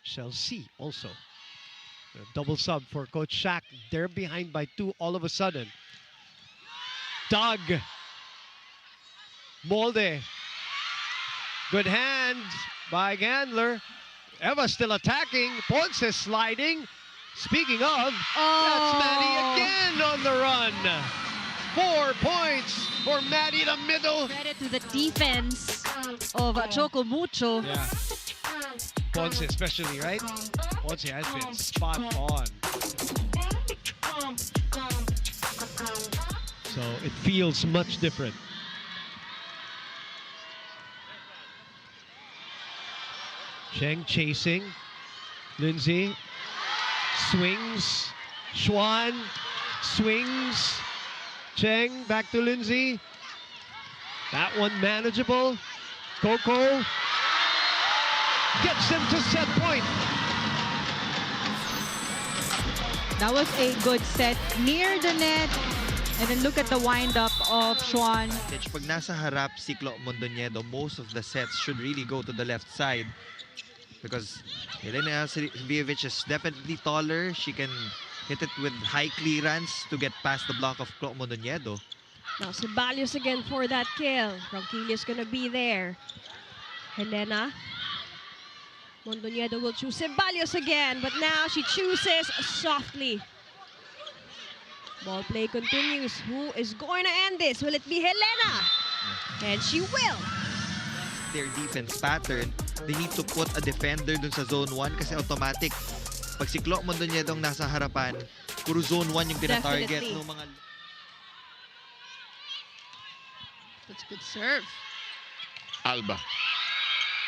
shall see also. A double sub for Coach Shaq. They're behind by 2 all of a sudden. Doug. Molde. Good hand by Gandler. Eva still attacking. Ponce sliding. Speaking of, that's Maddie again on the run. 4 points for Maddie, the middle. Credit to the defense of Choco Mucho. Yeah. Ponce especially, right? Ponce has been spot on. So it feels much different. Cheng chasing. Lindsay swings. Schwan swings. Cheng back to Lindsay. That one manageable. Coco gets him to set point. That was a good set near the net. And then look at the wind-up of Schwan. Pag nasa harap si Clo Mondoñedo, most of the sets should really go to the left side. Because Helena Svievich is definitely taller. She can hit it with high clearance to get past the block of Clo Mondoñedo. Now Ceballos again for that kill. Ronquillo's gonna be there. Helena. Mondoñedo will choose Ceballos again, but now she chooses softly. Ball play continues. Who is going to end this? Will it be Helena? And she will. Their defense pattern, they need to put a defender dun sa zone 1 kasi automatic. Pag si Clo Mondoñedo ang nasa harapan, puro zone 1 yung tina-target ng mga... That's a good serve. Alba.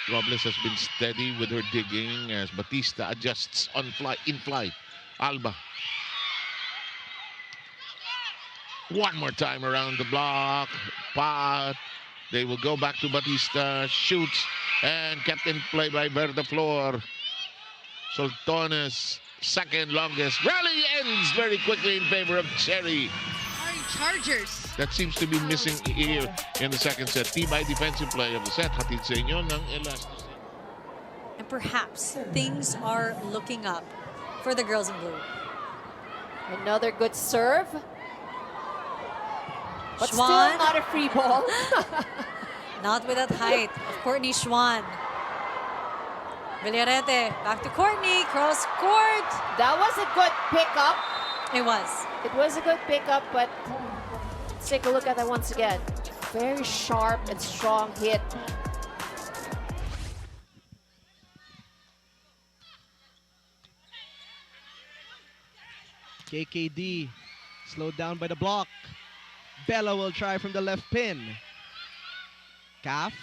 Robles has been steady with her digging as Batista adjusts in flight. Alba. One more time around the block. Pat. They will go back to Batista. Shoots. And kept in play by Verdaflor. Soltones, second longest. Rally ends very quickly in favor of Cherry. Chargers. That seems to be missing here in the second set. Tibay defensive play of the set. Hatid sa inyo ng Elastos. And perhaps things are looking up for the girls in blue. Another good serve. But Schwan. still not a free ball. Not with that height of Courtney Schwan. Villarete back to Courtney. Cross court. That was a good pickup. It was. It was a good pickup, but let's take a look at that once again. Very sharp and strong hit. KKD slowed down by the block. Bella will try from the left pin. Calf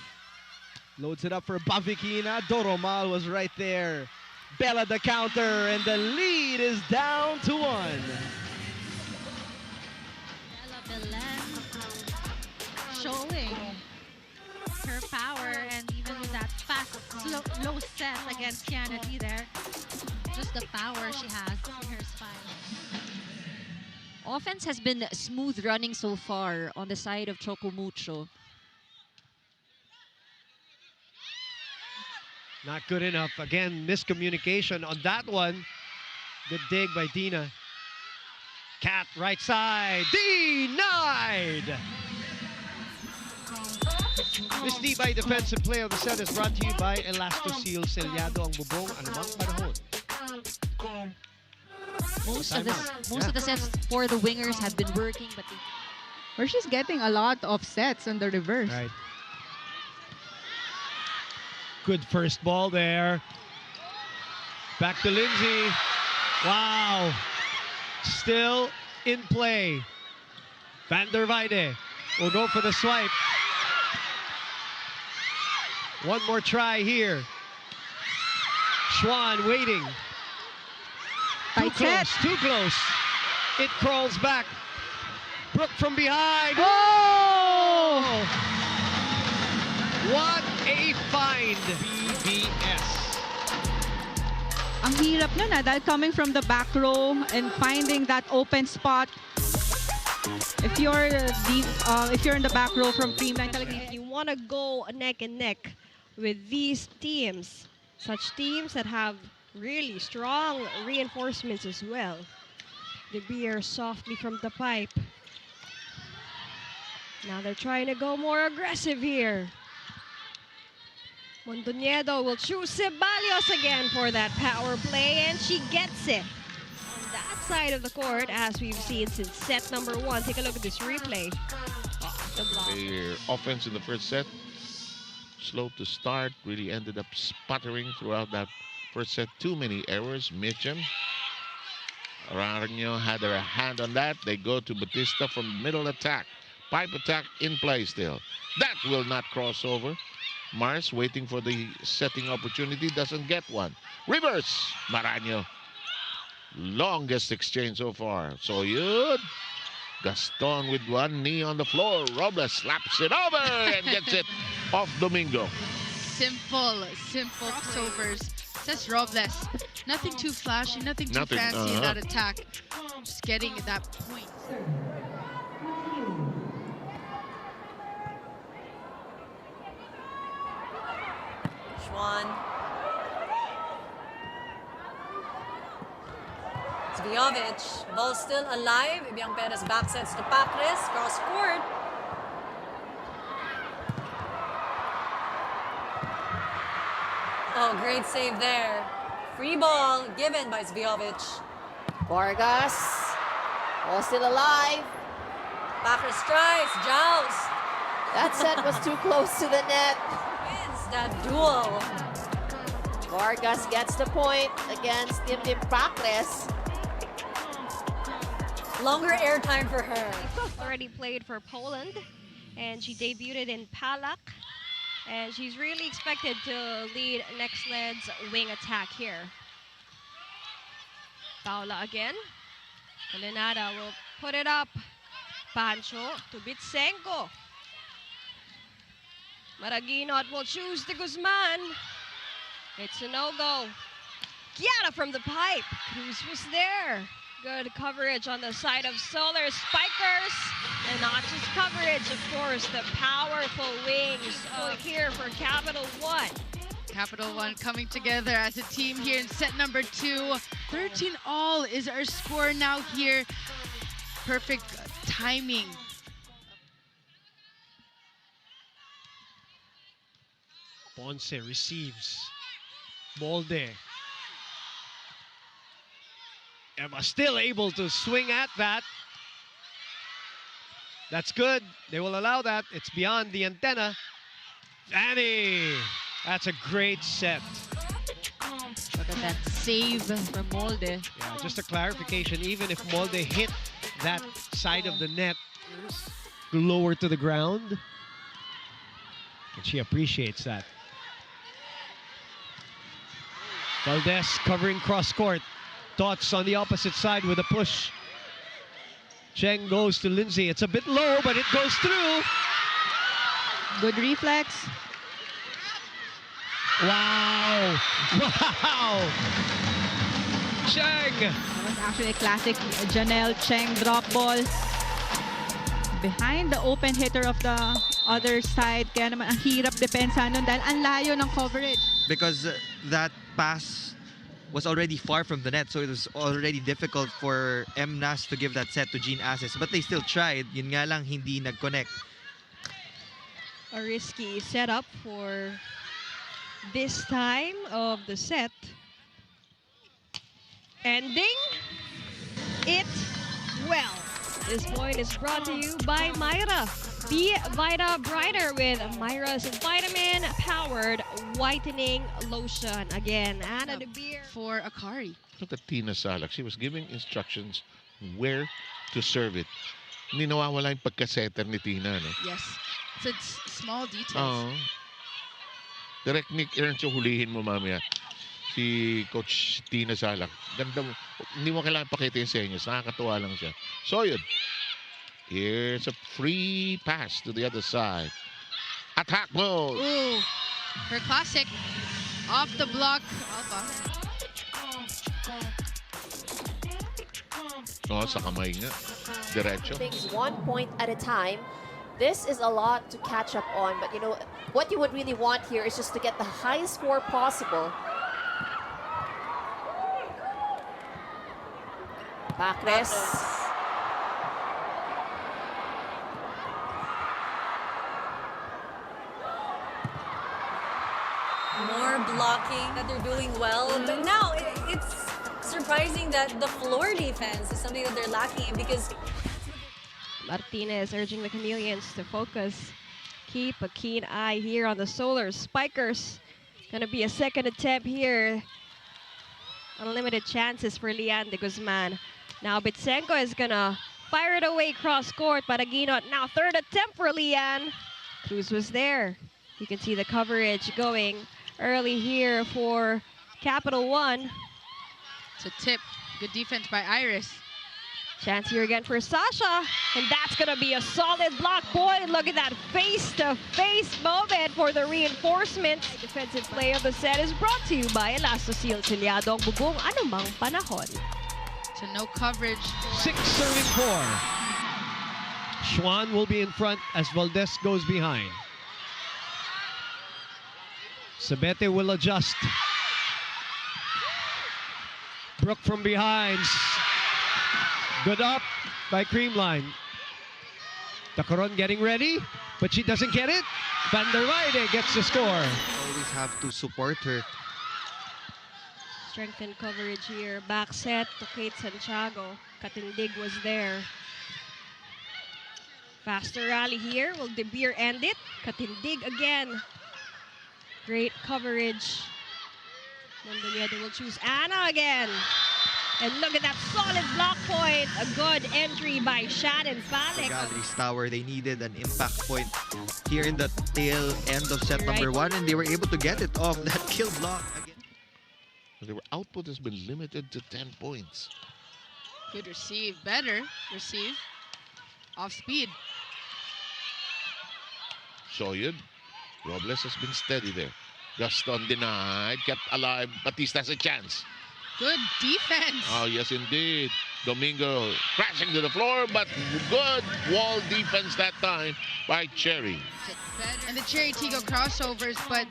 loads it up for Bavikina. Doromal was right there. Bella the counter, and the lead is down to 1. Bella showing her power, and even with that fast, low set against Kiana D there, just the power she has in her spine. Offense has been smooth running so far on the side of Choco Mucho. Not good enough. Again, miscommunication on that one. Good dig by Dina. Cat right side. Denied! This Tibay defensive play of the set is brought to you by Elastoseal. Selyado ang bubong anumang panahon. Most of the sets for the wingers have been working, but where she's getting a lot of sets on the reverse. Right. Good first ball there. Back to Lindsay. Wow. Still in play. Van der Weide will go for the swipe. One more try here. Schwan waiting. Too close, too close. It crawls back. Brooke from behind. Oh! What a find, BBS. Ang hirap nun dahil coming from the back row and finding that open spot. If you're in the back row from Freeman, If you want to go neck and neck with these teams, such teams that have Really strong reinforcements as well. De Beer softly from the pipe. Now they're trying to go more aggressive here. Mondoñedo will choose Ceballos again for that power play, and she gets it. On that side of the court, as we've seen since set number 1. Take a look at this replay. Off the block. Their offense in the first set, slow to start, really ended up sputtering throughout that first set. Too many errors. Mitchum. Ararño had their hand on that. They go to Batista from middle attack. Pipe attack in play still. That will not cross over. Mars waiting for the setting opportunity, doesn't get one. Reverse, Maraño. Longest exchange so far. Soyud. Gaston with one knee on the floor. Robles slaps it over and gets it off Domingo. Simple crossovers. Says Robles. Nothing too flashy, nothing too fancy in that attack. Just getting at that point. Schwan. Zvjovic. Ball still alive. Ibiang Perez back sets to Pacres. Cross court. Oh, great save there. Free ball given by Zvjovic. Vargas. All still alive. Pacres strikes. Joust. That set was too close to the net. Wins that duel. Vargas gets the point against Dim Pacres. Longer airtime for her. Already played for Poland, and she debuted in Palak. And she's really expected to lead next led's wing attack here. Paula again. Colinada will put it up. Pancho to Bitsenko. Maraguinot will choose the Guzman. It's a no-go. Kiara from the pipe. Cruz was there. Good coverage on the side of Solar Spikers. And not just coverage, of course, the powerful wings here for Capital One. Capital One coming together as a team here in set number 2. 13-all is our score now here. Perfect timing. Ponce receives. Molde. Emma still able to swing at that. That's good. They will allow that. It's beyond the antenna. Annie. That's a great set. Look at that save from Molde. Yeah, just a clarification. Even if Molde hit that side of the net lower to the ground, and she appreciates that. Valdez covering cross court. Dots on the opposite side with a push. Cheng goes to Lindsay. It's a bit low, but it goes through. Good reflex. Wow. Wow. Cheng. That was actually a classic Janelle Cheng drop ball. Behind the open hitter of the other side. Kaya naman ang hirap depensa nun dahil ang layo ng coverage. Because that pass was already far from the net, so it was already difficult for MNAS to give that set to Jean Aces. But they still tried. Yun nga lang, hindi nag-connect. A risky setup for this time of the set. Ending it well. This point is brought to you by Myra. Be Vita Brighter with Myra's vitamin-powered whitening lotion. Again, Anna De Beer. For Akari. Look at Tina Salak. She was giving instructions where to serve it. Hindi nawawala yung pagka-setter ni Tina, no? Yes. It's small details. Oo. Direct Nick Ernst yung hulihin mo mamaya. Si Coach Tina Salak. Ganda mo. Hindi mo kailangan pakita yung senyas. Nakakatuwa lang siya. So yun. Here's a free pass to the other side. Attack mode. Ooh. Her classic. Off the block. Alpha. Oh, sa kamay nga. Diretso. Things 1 point at a time. This is a lot to catch up on, but you know, what you would really want here is just to get the highest score possible. Backrest. More blocking that they're doing well. But now it's surprising that the floor defense is something that they're lacking in because Martinez urging the Chameleons to focus. Keep a keen eye here on the Solar Spikers. Gonna be a second attempt here. Unlimited chances for Lian de Guzman. Now Bitsenko is gonna fire it away cross court. Paraginot now third attempt for Lian. Cruz was there. You can see the coverage going early here for Capital One. It's a tip. Good defense by Iris. Chance here again for Sasha, and that's gonna be a solid block point. Look at that face-to-face moment for the reinforcements. Defensive play of the set is brought to you by Elastoseal Tilyado, ang bubong anumang panahon. So no coverage. 6 serving 4. Schwan will be in front as Valdez goes behind. Sabete will adjust. Brook from behind. Good up by Creamline. Tacoron getting ready, but she doesn't get it. Van der Weide gets the score. Always have to support her. Strengthened coverage here. Back set to Kate Santiago. Katindig was there. Faster rally here. Will De Beer end it? Katindig again. Great coverage. Mondoñedo will choose Anna again. And look at that solid block point. A good entry by Shannon Falek. Galeries Tower, they needed an impact point here in the tail end of set number 1, and they were able to get it off that kill block again. Their output has been limited to 10 points. Good receive. Better receive. Off speed. Soyud. Robles has been steady there. Gaston denied. Kept alive. Batista has a chance. Good defense. Oh, yes, indeed. Domingo crashing to the floor, but good wall defense that time by Cherry. And the Cherry Tigo crossovers, but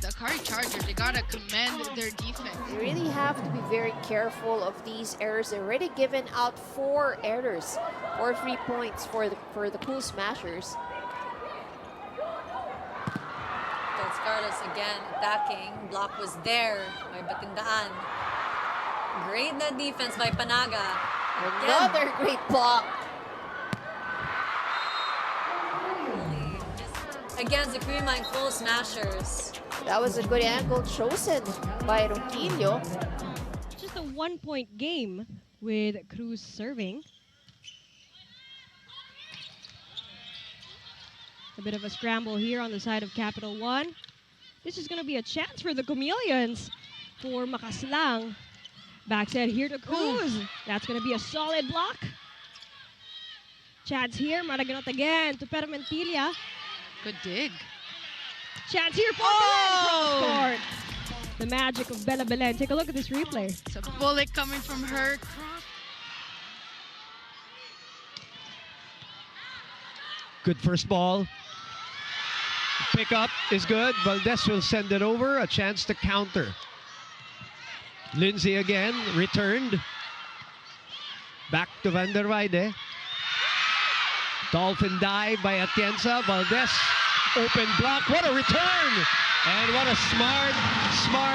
the Akari Chargers, they gotta commend their defense. You really have to be very careful of these errors. They're already given out 4 errors, 4 free points for the Cool Smashers. Dos Carlos again attacking. Block was there by Batindaan. Great net defense by Panaga. Another great block. Against the Creamline Cool Smashers. That was a good angle chosen by Ronquillo. Just a 1-point game with Cruz serving. A bit of a scramble here on the side of Capital One. This is going to be a chance for the Chameleons for Makaslang. Backset here to Cruz. That's going to be a solid block. Chance here. Maraganot again to Permentilla. Good dig. Chance here for Belen. Cross court. The magic of Bella Belen. Take a look at this replay. It's a bullet coming from her. Good first ball. Pick up is good. Valdez will send it over. A chance to counter. Lindsay again, returned. Back to Van der Weide. Dolphin dive by Atienza. Valdez, open block. What a return! And what a smart.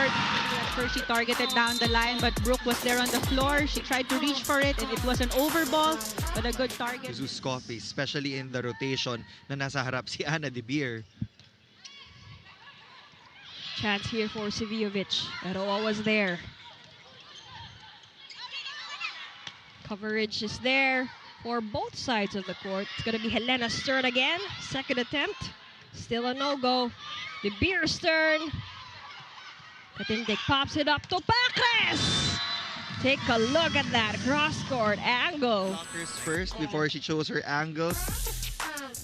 At first she targeted down the line, but Brooke was there on the floor. She tried to reach for it, and it was an overball, but a good target. Jesus Coffee, especially in the rotation na nasa harap si Ana De Beer. Chance here for Sivijovic. Eroa was there. Coverage is there for both sides of the court. It's going to be Helena Stern again. Second attempt. Still a no-go. The Beer Stern. Katindik pops it up to Pacres. Take a look at that cross-court angle. Blockers first before she chose her angles.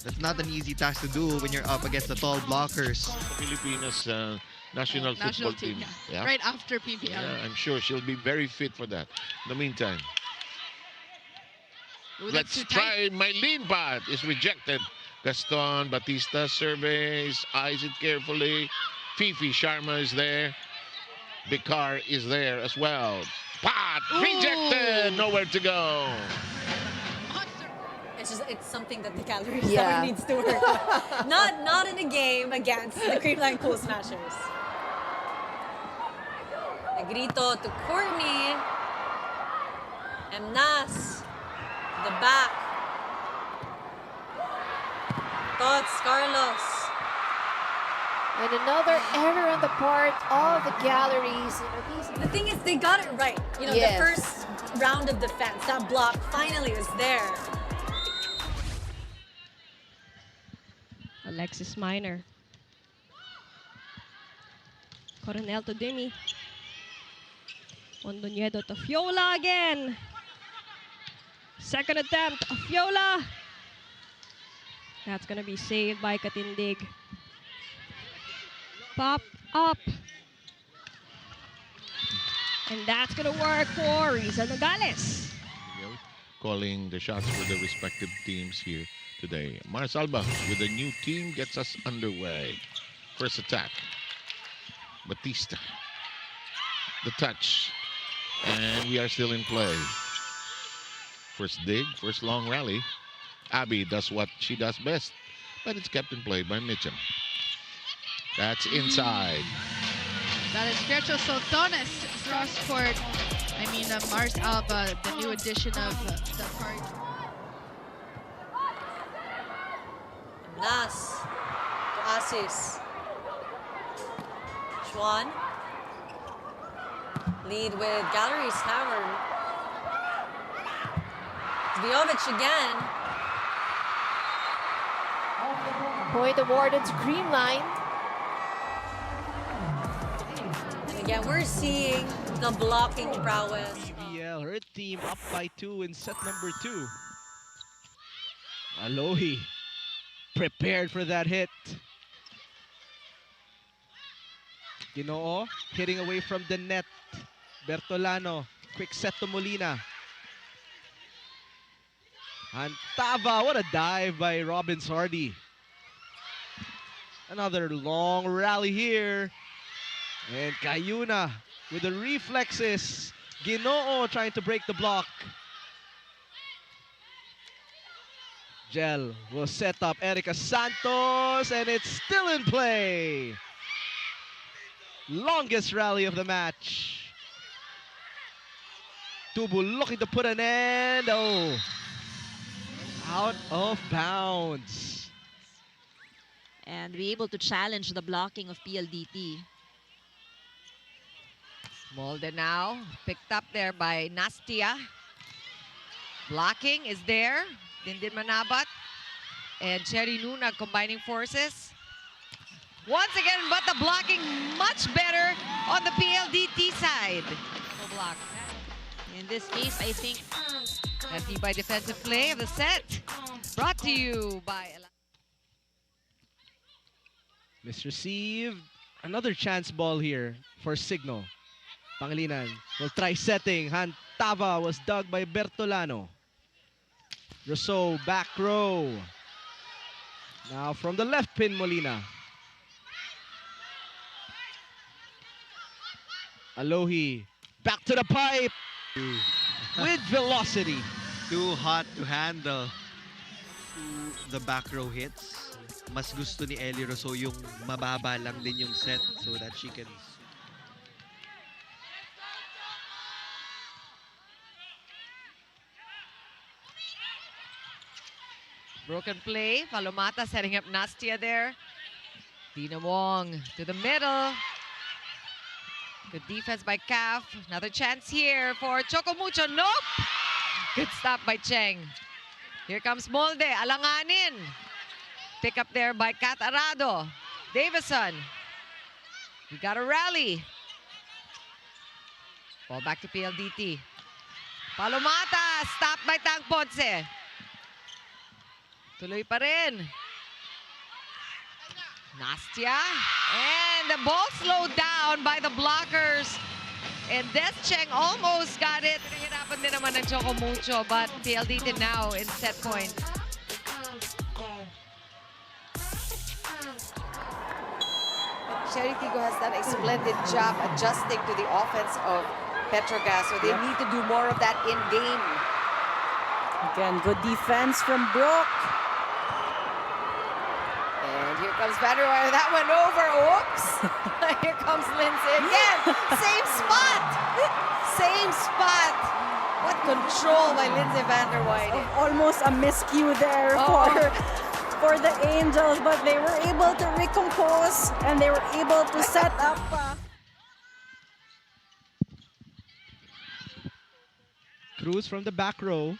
That's not an easy task to do when you're up against the tall blockers. Filipinas national football team. Yeah. Right after PVL. Yeah, I'm sure she'll be very fit for that. In the meantime, Ooh, let's try my lean path. Is rejected. Gaston Batista surveys, eyes it carefully. Fifi Sharma is there. Bikar is there as well. Pot rejected. Nowhere to go. It's something that the Galeries Yeah. needs to work on. Not in a game against the Creamline Pool Smashers. Negrito to Courtney. Emnas to the back. Tots, Carlos. And another error on the part of the Galleries. You know, The thing is, they got it right. You know, Yes. the first round of defense, that block finally was there. Alexis Minor. Coronel to Demi. Mondoñedo to Fiola again. Second attempt, Fiola. That's gonna be saved by Katindig. Pop up. And that's gonna work for Riza Nogales. Calling the shots for the respective teams here today. Marsalba with a new team gets us underway. First attack. Batista. The touch. And we are still in play. First dig, first long rally. Abby does what she does best, but it's kept in play by Mitchum. That's inside. That is Gretchen Soltones cross court. I mean, Mars Alba, the new addition of the party. Nas to Asis. Schwan. Lead with Galeries Tower. Zbiovic again. point awarded to Creamline. And again, we're seeing the blocking prowess. PVL, her team up by 2 in set number 2. Alohi prepared for that hit. Ginoo hitting away from the net. Bertolano, quick set to Molina. Antava, what a dive by Robin Sardi. Another long rally here. And Cayuna with the reflexes. Ginoo trying to break the block. Gel will set up Erica Santos, and it's still in play. Longest rally of the match. Tubu looking to put an end. Oh, out of bounds. And be able to challenge the blocking of PLDT. Molde now, picked up there by Nastia. Blocking is there. Dindin Manabat and Cherry Nuna combining forces. Once again, but the blocking much better on the PLDT side. Full block. In this case, I think By defensive play of the set. Brought to you by... Misreceived. Another chance ball here for Signal. Pangilinan will try setting. Hantava was dug by Bertolano. Rousseau back row. Now from the left pin, Molina. Alohi back to the pipe with velocity. Too hot to handle. The back row hits. Mas gusto ni Ellie Rousseau yung mababa lang din yung set so that she can... Broken play. Palomata setting up Nastia there. Dina Wong to the middle. Good defense by Caf. Another chance here for Choco Mucho. Nope! Good stop by Cheng. Here comes Molde. Alanganin. Pick up there by Kat Arado. Davison. We got a rally. Ball back to PLDT. Palomata. Stop by Tang Ponce. Tuloy pa rin. Nastia. And the ball slowed down by the blockers. And Des Cheng almost got it. Pinahirapan din naman ng Choco Mucho, but PLDT now in set point. Sherry Tigo has done a splendid job adjusting to the offense of Petrogas, so they need to do more of that in-game. Again, good defense from Brooke. And here comes Vanderwire. That went over. Oops. Here comes Lindsay again. Same spot. Same spot. What control by Lindsay Vanderwire. Almost a miscue there for the Angels, but they were able to recompose and they were able to set up. Cruz from the back row.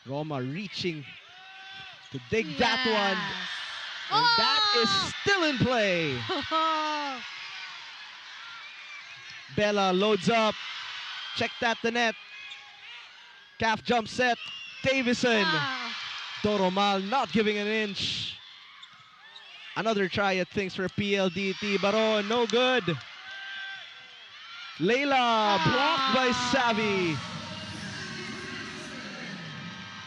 Roma reaching to dig that one. And that is still in play. Bella loads up. Checked at the net. Calf jump set. Davison. Doromal not giving an inch. Another try at things for PLDT. Baron, no good. Layla blocked by Savvy.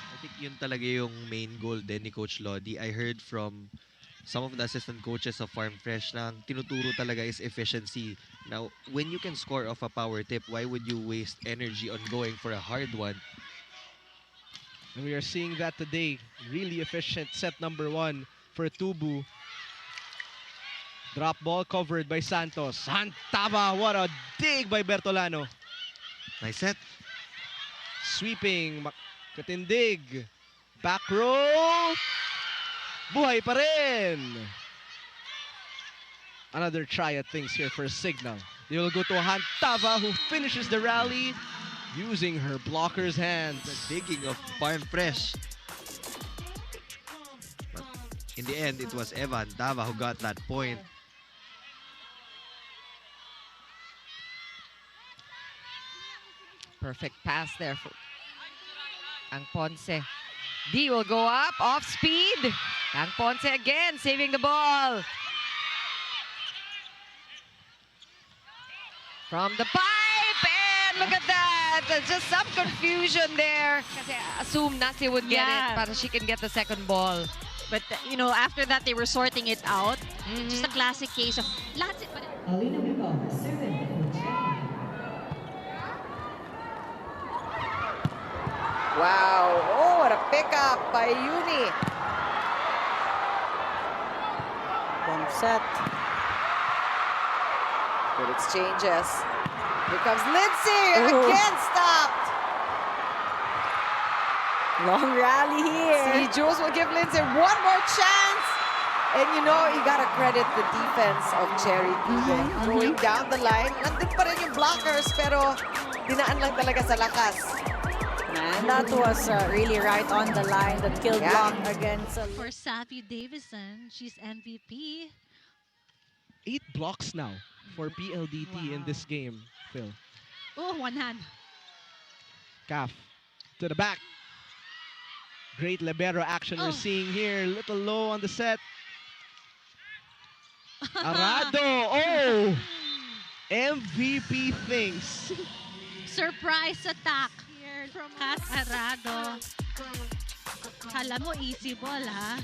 I think yun talaga yung main goal din ni Coach Lodi. I heard from some of the assistant coaches of Farm Fresh na ang tinuturo talaga is efficiency. Now, when you can score off a power tip, why would you waste energy on going for a hard one? And we are seeing that today. Really efficient set number 1 for Tubu. Drop ball covered by Santos. Hantaba, what a dig by Bertolano. Nice set. Sweeping, katindig. Back row. Buhay pa rin. Another try at things here for Signal. They will go to Hantava, who finishes the rally using her blocker's hands. The digging of Farm Fresh. But in the end, it was Eva Hantava who got that point. Perfect pass there for Ang Ponce. D will go up, off speed. Ang Ponce again, saving the ball. From the pipe, and look at that. There's just some confusion there. Kasi assume Nasi would get it, but she can get the second ball. But, you know, after that, they were sorting it out. Just a classic case of... Wow. Oh, what a pickup by Uni. One set. Good exchanges. Here comes Lindsay. Again stopped. Long rally here. See, Jules will give Lindsay one more chance. And you know, you gotta credit the defense of Cherry Pigen. Going down the line. Nandun pa rin yung blockers, pero dinaan lang talaga sa lakas. And that was really right on the line. That kill block against... For Savvy Davison, she's MVP. 8 blocks now for PLDT in this game, Phil. Oh, one hand. Calf to the back. Great libero action we're seeing here. Little low on the set. Arado. Oh! MVP things. Surprise attack here from Kat Arado. Kala mo easy ball, ha?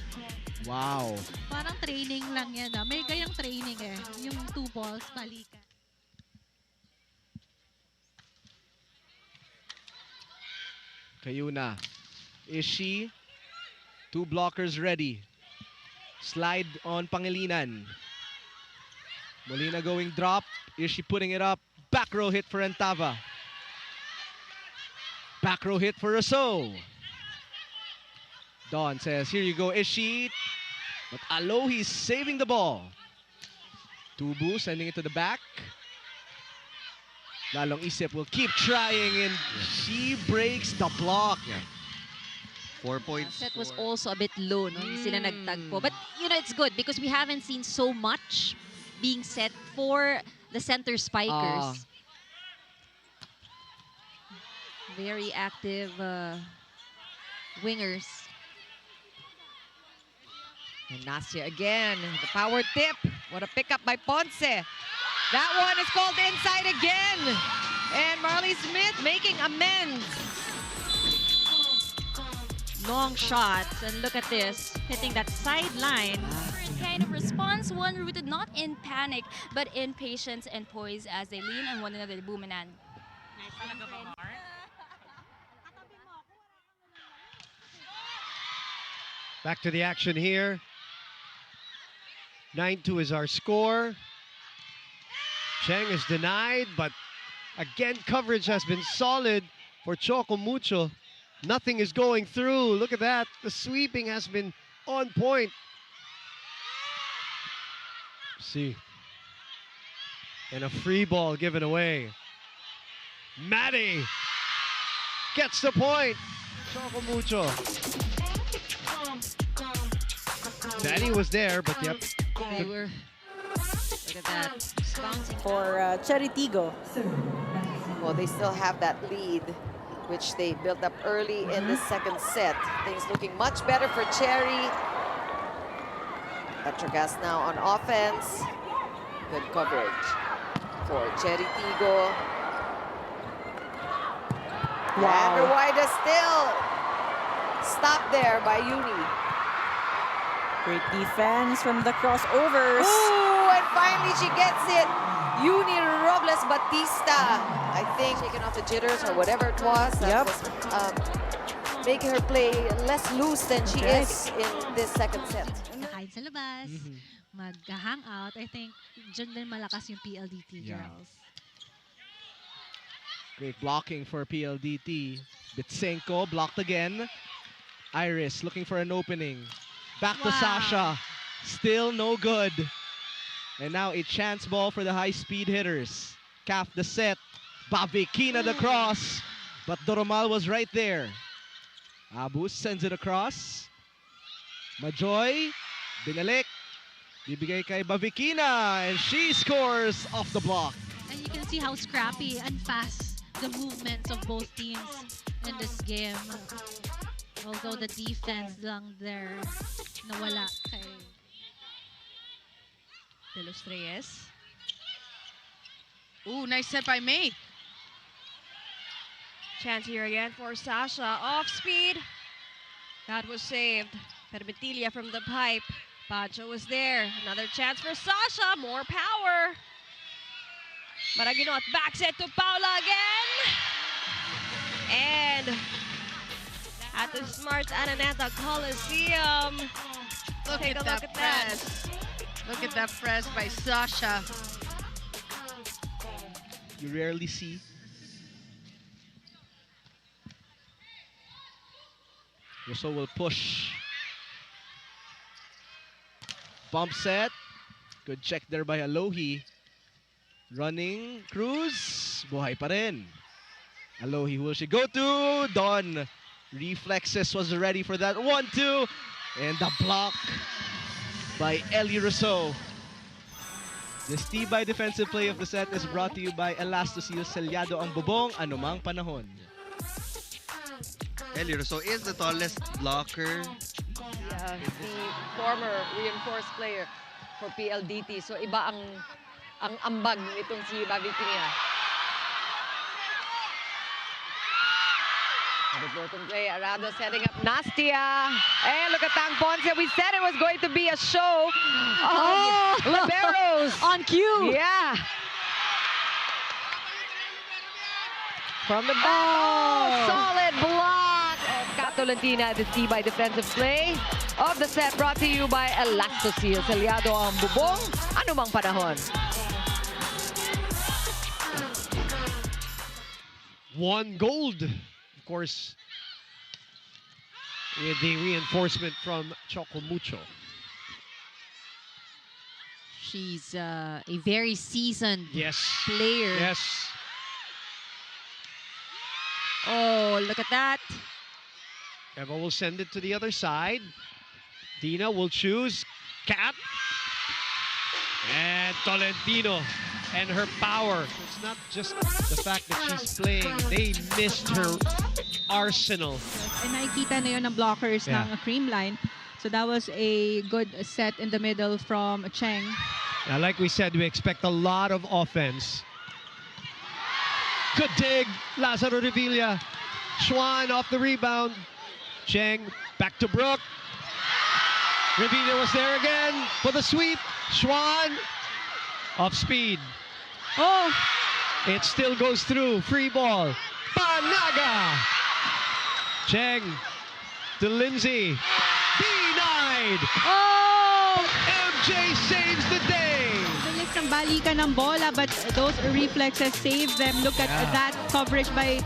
Wow. Parang training lang yan, ha? May gayang training eh. Yung 2 balls, balikan. Kayuna. Ishi. 2 blockers ready. Slide on Pangilinan. Molina going drop. Ishi putting it up. Back row hit for Antava. Back row hit for Rousseau. Dawn says, here you go, Ishi. But Alohi's saving the ball. Tubu sending it to the back. Lalong Isip will keep trying and she breaks the block. 4 points. Set was also a bit low, no? Hindi sila nagtagpo. But, you know, it's good because we haven't seen so much being set for the center spikers. Very active wingers. And Nastia again, the power tip. What a pickup by Ponce. That one is called inside again. And Marley Smith making amends. Long shots, and look at this, hitting that sideline. kind of response, one rooted not in panic, but in patience and poise as they lean on one another, Boomenan. Back to the action here. 9-2 is our score. Cheng is denied, but again, coverage has been solid for Choco Mucho. Nothing is going through. Look at that. The sweeping has been on point. See. And a free ball given away. Maddie gets the point. Choco Mucho. Maddie was there, but yep. They were. Look at that. Just bouncing. For Cherry Tigo. Well, they still have that lead, which they built up early in the second set. Things looking much better for Cherry. Petrogas now on offense. Good coverage for Cherry Tigo. Wow. And Ruida still stopped there by Uni. Great defense from the crossovers. Ooh, and finally she gets it. Uni Robles Batista. I think taking off the jitters or whatever it was. That was making her play less loose than she is in this second set. Nakain sa labas, mag-hang out. I think dyan din malakas yung PLDT girls. Great blocking for PLDT. Bitsenko blocked again. Iris looking for an opening. Back to Sasha. Still no good. And now a chance ball for the high-speed hitters. Calf the set. Bavikina the cross. But Doromal was right there. Abus sends it across. Majoy. Binalik. Bibigay kay Bavikina. And she scores off the block. And you can see how scrappy and fast the movements of both teams in this game. Although the defense lang there nawala kay De Los Reyes. Ooh, nice set by May. Chance here again for Sasha. Off speed. That was saved. Permitilia from the pipe. Pacho was there. Another chance for Sasha. More power. Maraguinot back set to Paula again. And at the Smart Ananeta Coliseum. Take a look at that. Look at that press by Sasha. You rarely see. Russo will push. Bump set. Good check there by Alohi. Running. Cruz. Buhay pa rin. Alohi, will she go to? Don. Reflexes was ready for that 1-2. And the block by Ellie Rousseau. This Tibay defensive play of the set is brought to you by Elastosil Selyado ang bubong anumang panahon. Ellie Rousseau is the tallest blocker. Yeah, the former reinforced player for PLDT. So iba ang ambag nitong si Bavikina. Broken play, Arado setting up Nastia. And look at Tang Ponce. We said it was going to be a show of liberos. On cue. Yeah. From the back. Solid block of Catalantina. The Tibay defensive play of the set brought to you by Elastosil. Selyado ang bubong. Anumang panahon. One gold. Of course, with the reinforcement from Choco Mucho. She's a very seasoned player. Yes. Oh, look at that. Eva will send it to the other side. Dina will choose Cat. And Tolentino and her power. It's not just the fact that she's playing. They missed her arsenal. And nakikita na yun ng blockers ng Creamline. So that was a good set in the middle from Cheng. Now, like we said, we expect a lot of offense. Good dig. Lazaro Revilla. Schwan off the rebound. Cheng back to Brooke. Revilla was there again for the sweep. Schwan off speed. Oh, It still goes through. Free ball. Panaga. Cheng to Lindsay. Denied. oh! MJ saves the day. Bilis ng balikan ng bola, but those reflexes save them. Look at that coverage by